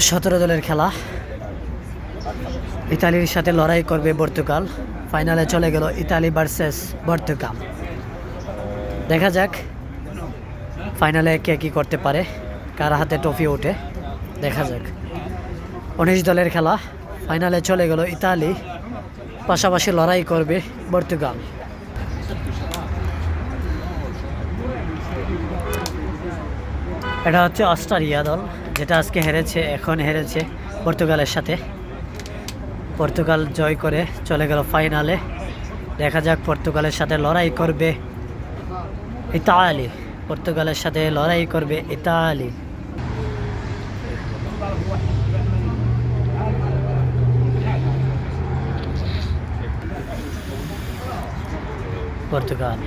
17 দলের খেলা, ইতালির সাথে লড়াই করবে পর্তুগাল। ফাইনালে চলে গেল ইতালি ভার্সেস পর্তুগাল। দেখা যাক ফাইনালে কে কী করতে পারে, কার হাতে ট্রফি ওঠে, দেখা যাক। 19 দলের খেলা, ফাইনালে চলে গেল ইতালি, পাশাপাশি লড়াই করবে পর্তুগাল। এটা হচ্ছে অস্ট্রেলিয়া দল, যেটা আজকে হেরেছে, এখন হেরেছে পর্তুগালের সাথে। পর্তুগাল জয় করে চলে গেল ফাইনালে। দেখা যাক পর্তুগালের সাথে লড়াই করবে ইতালি, পর্তুগালের সাথে লড়াই করবে ইতালি। পর্তুগাল